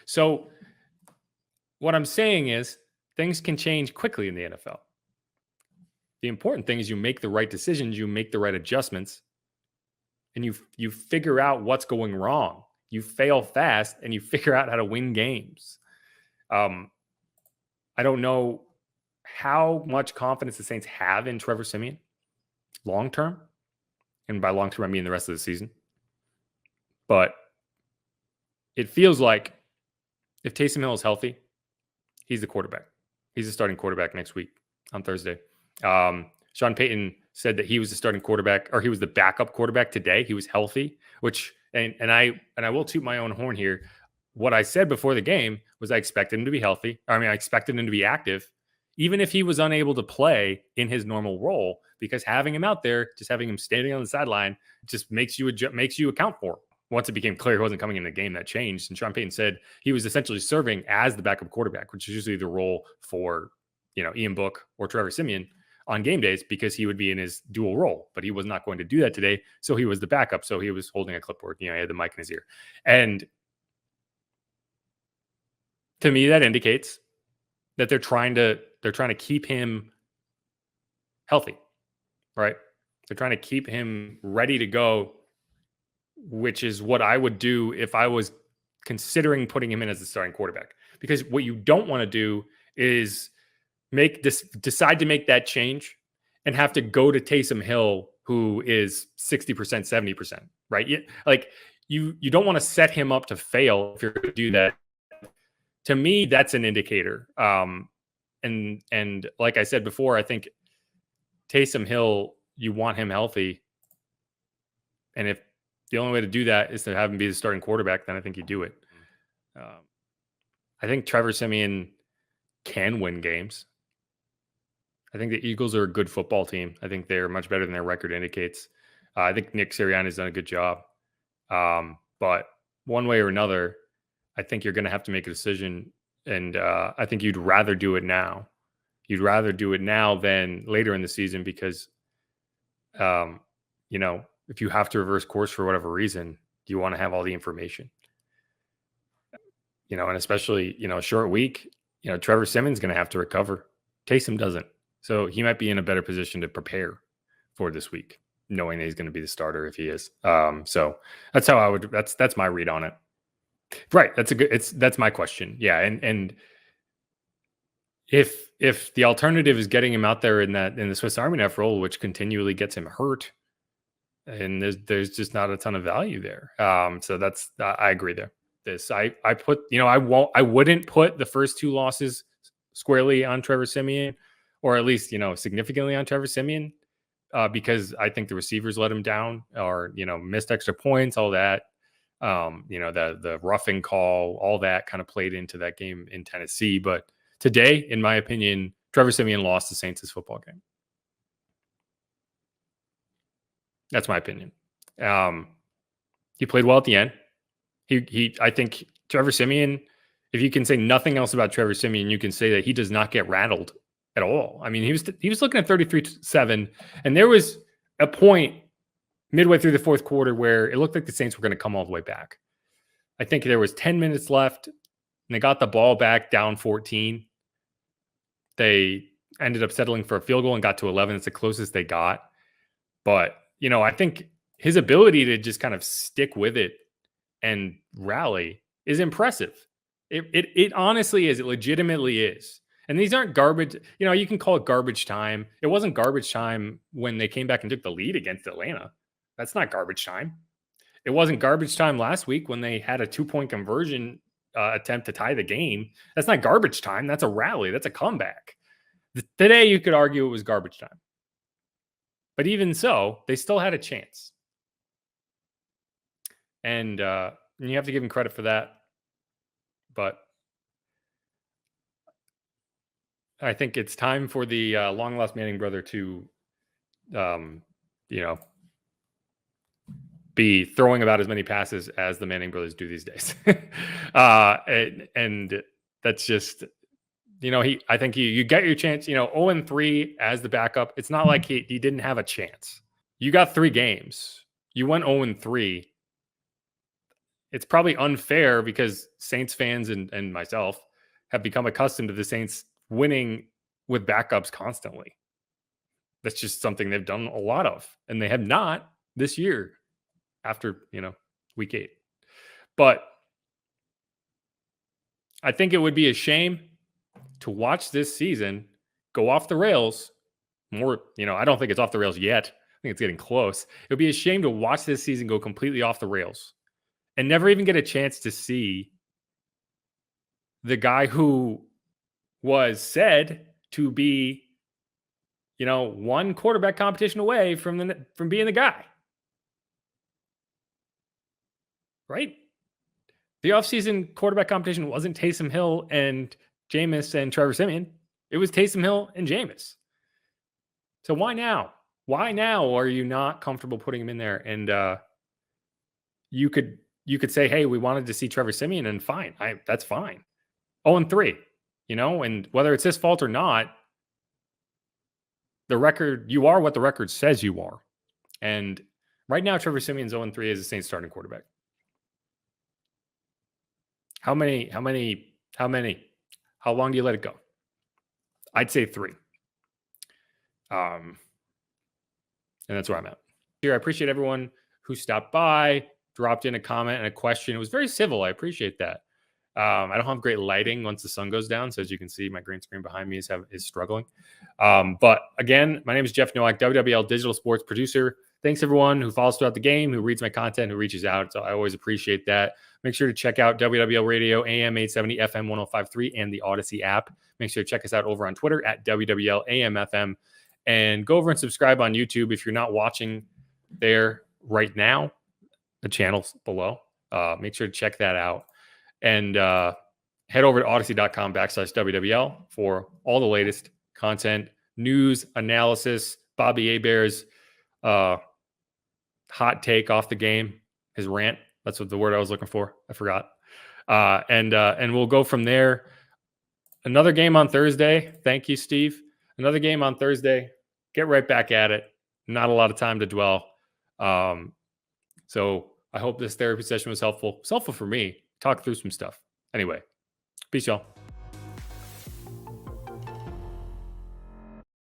So what I'm saying is things can change quickly in the NFL. The important thing is you make the right decisions, you make the right adjustments, and you figure out what's going wrong. You fail fast and you figure out how to win games. I don't know how much confidence the Saints have in Trevor Siemian long term. And by long term, I mean the rest of the season. But it feels like if Taysom Hill is healthy, he's the quarterback. He's the starting quarterback next week on Thursday. Sean Payton said that he was the starting quarterback, or he was the backup quarterback today. He was healthy, which and I will toot my own horn here. What I said before the game was I expected him to be healthy. I expected him to be active, even if he was unable to play in his normal role, because having him out there, just having him standing on the sideline, just makes you account for him. Once it became clear he wasn't coming in the game, that changed. And Sean Payton said he was essentially serving as the backup quarterback, which is usually the role for, Ian Book or Trevor Siemian on game days, because he would be in his dual role. But he was not going to do that today. So he was the backup. So he was holding a clipboard. He had the mic in his ear. And to me, that indicates that they're trying to keep him healthy, right? They're trying to keep him ready to go, which is what I would do if I was considering putting him in as the starting quarterback. Because what you don't want to do is decide to make that change and have to go to Taysom Hill, who is 60%, 70%, right? You don't want to set him up to fail if you're going to do that. To me, that's an indicator. And like I said before, I think Taysom Hill, you want him healthy. And if the only way to do that is to have him be the starting quarterback, then I think you do it. I think Trevor Siemian can win games. I think the Eagles are a good football team. I think they're much better than their record indicates. I think Nick Sirianni's done a good job. But one way or another, I think you're going to have to make a decision. And I think you'd rather do it now. You'd rather do it now than later in the season because, if you have to reverse course for whatever reason, you want to have all the information. And especially, a short week, Trevor Siemian's going to have to recover. Taysom doesn't. So he might be in a better position to prepare for this week, knowing that he's going to be the starter if he is. So that's how that's my read on it. Right. That's my question. Yeah. And if the alternative is getting him out there in the Swiss Army knife role, which continually gets him hurt, and there's just not a ton of value there. So I agree there. I wouldn't put the first two losses squarely on Trevor Siemian, or at least, significantly on Trevor Siemian, because I think the receivers let him down, or, missed extra points, all that. The roughing call, all that kind of played into that game in Tennessee. But today, in my opinion, Trevor Siemian lost the Saints' football game. That's my opinion. He played well at the end. I think Trevor Siemian, if you can say nothing else about Trevor Siemian, you can say that he does not get rattled at all. I mean, he was looking at 33-7, and there was a point midway through the fourth quarter where it looked like the Saints were going to come all the way back. I think there was 10 minutes left, and they got the ball back down 14. They ended up settling for a field goal and got to 11. It's the closest they got. But, I think his ability to just kind of stick with it and rally is impressive. It honestly is. It legitimately is. And these aren't garbage. You can call it garbage time. It wasn't garbage time when they came back and took the lead against Atlanta. That's not garbage time. It wasn't garbage time last week when they had a 2-point conversion attempt to tie the game. That's not garbage time. That's a rally. That's a comeback. Today, you could argue it was garbage time. But even so, they still had a chance. And you have to give him credit for that. But I think it's time for the long-lost Manning brother to, be throwing about as many passes as the Manning brothers do these days. And that's just, I think you get your chance, 0-3 as the backup. It's not like he didn't have a chance. You got 3 games. You went 0-3. it's probably unfair because Saints fans and myself have become accustomed to the Saints winning with backups constantly. That's just something they've done a lot of, and they have not this year after, week 8. But I think it would be a shame to watch this season go off the rails more. I don't think it's off the rails yet. I think it's getting close. It would be a shame to watch this season go completely off the rails and never even get a chance to see the guy who was said to be, one quarterback competition away from being the guy. Right? The offseason quarterback competition wasn't Taysom Hill and Jameis and Trevor Siemian. It was Taysom Hill and Jameis. So why now? Why now are you not comfortable putting him in there? And you could say, hey, we wanted to see Trevor Siemian, and fine. That's fine. 0-3, and whether it's his fault or not, the record, you are what the record says you are. And right now, Trevor Siemian's 0-3 as a Saints starting quarterback. How many? How long do you let it go? I'd say 3. And that's where I'm at. Here, I appreciate everyone who stopped by, dropped in a comment and a question. It was very civil. I appreciate that. I don't have great lighting once the sun goes down. So as you can see, my green screen behind me is struggling. But again, my name is Jeff Nowak, WWL digital sports producer. Thanks everyone who follows throughout the game, who reads my content, who reaches out. So I always appreciate that. Make sure to check out WWL Radio, AM 870, FM 1053, and the Odyssey app. Make sure to check us out over on Twitter at WWL AM FM. And go over and subscribe on YouTube if you're not watching there right now. The channel's below. Make sure to check that out. And head over to odyssey.com/WWL for all the latest content, news, analysis, Bobby Hebert's hot take off the game, his rant. That's what the word I was looking for. I forgot. And we'll go from there. Another game on Thursday. Thank you, Steve. Another game on Thursday. Get right back at it. Not a lot of time to dwell. So I hope this therapy session was helpful. It's helpful for me. Talk through some stuff. Anyway, peace, y'all.